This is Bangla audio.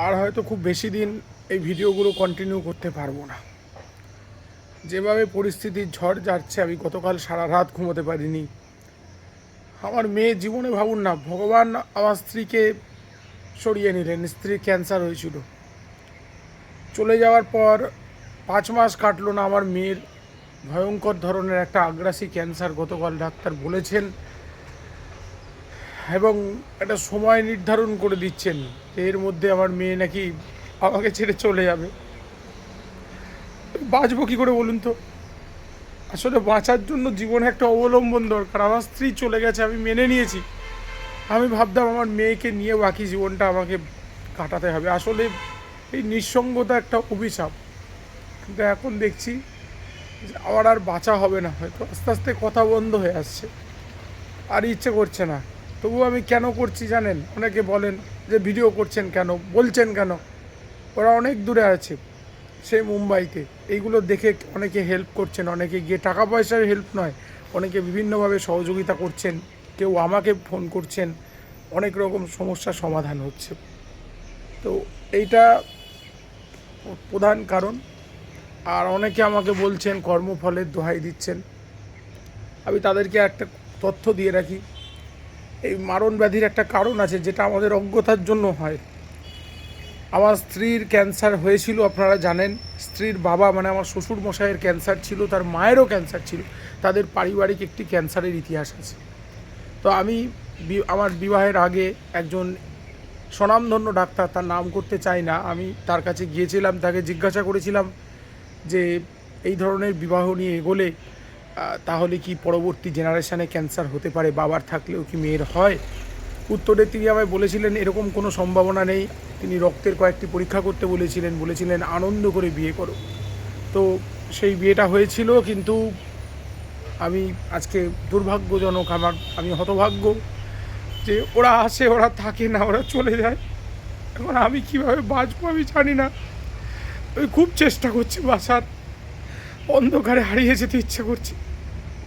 আর হয়তো খুব বেশি দিন এই ভিডিওগুলো কন্টিনিউ করতে পারবো না। যেভাবে পরিস্থিতির ঝড় যাচ্ছে, আমি গতকাল সারা রাত ঘুমোতে পারিনি। আমার মেয়ে জীবনে ভাবুন না, ভগবান আমার স্ত্রীকে সরিয়ে নিলেন। স্ত্রীর ক্যান্সার হয়েছিল, চলে যাওয়ার পর 5 মাস কাটলো না, আমার মেয়ের ভয়ঙ্কর ধরনের একটা আগ্রাসী ক্যান্সার গতকাল ডাক্তার বলেছেন, এবং একটা সময় নির্ধারণ করে দিচ্ছেন যে এর মধ্যে আমার মেয়ে নাকি আমাকে ছেড়ে চলে যাবে। বাঁচবো কী করে বলুন তো? আসলে বাঁচার জন্য জীবনে একটা অবলম্বন দরকার। আমার স্ত্রী চলে গেছে, আমি মেনে নিয়েছি। আমি ভাবতাম আমার মেয়েকে নিয়ে বাকি জীবনটা আমাকে কাটাতে হবে। আসলে এই নিঃসঙ্গতা একটা অভিশাপ, কিন্তু এখন দেখছি যে আমার আর বাঁচা হবে না। হয়তো আস্তে আস্তে কথা বন্ধ হয়ে আসছে, আর ইচ্ছে করছে না। তবুও আমি কেন করছি জানেন? অনেকে বলেন যে ভিডিও করছেন কেন, বলছেন কেন? ওরা অনেক দূরে আছে, সে মুম্বাইতে। এইগুলো দেখে অনেকে হেল্প করছেন, অনেকে গিয়ে টাকা পয়সার হেল্প নয়, অনেকে বিভিন্নভাবে সহযোগিতা করছেন, কেউ আমাকে ফোন করছেন, অনেক রকম সমস্যার সমাধান হচ্ছে। তো এইটা প্রধান কারণ। আর অনেকে আমাকে বলছেন, কর্মফলের দোহাই দিচ্ছেন। আমি তাদেরকে একটা তথ্য দিয়ে রাখি, এই মারণ ব্যাধির একটা কারণ আছে যেটা আমাদের অজ্ঞতার জন্য হয়। আমার স্ত্রীর ক্যান্সার হয়েছিল, আপনারা জানেন। স্ত্রীর বাবা মানে আমার শ্বশুর মশাইয়ের ক্যান্সার ছিল, তার মায়েরও ক্যান্সার ছিল। তাদের পারিবারিক একটি ক্যান্সারের ইতিহাস আছে। তো আমি আমার বিবাহের আগে একজন স্বনামধন্য ডাক্তার, তার নাম করতে চাই না, আমি তার কাছে গিয়েছিলাম। তাকে জিজ্ঞাসা করেছিলাম যে এই ধরনের বিবাহ নিয়ে এগোলে তাহলে কি পরবর্তী জেনারেশানে ক্যান্সার হতে পারে, বাবার থাকলেও কি মেয়ের হয়? উত্তরে তিনি আমায় বলেছিলেন এরকম কোনো সম্ভাবনা নেই। তিনি রক্তের কয়েকটি পরীক্ষা করতে বলেছিলেন আনন্দ করে বিয়ে করো। তো সেই বিয়েটা হয়েছিল, কিন্তু আমি আজকে দুর্ভাগ্যজনক, আমি হতভাগ্য যে ওরা আসে, ওরা থাকে না, ওরা চলে যায়। এখন আমি কীভাবে বাঁচবো আমি জানি না। আমি খুব চেষ্টা করছি বাঁচার, অন্ধকারে হারিয়ে যেতে ইচ্ছে করছে।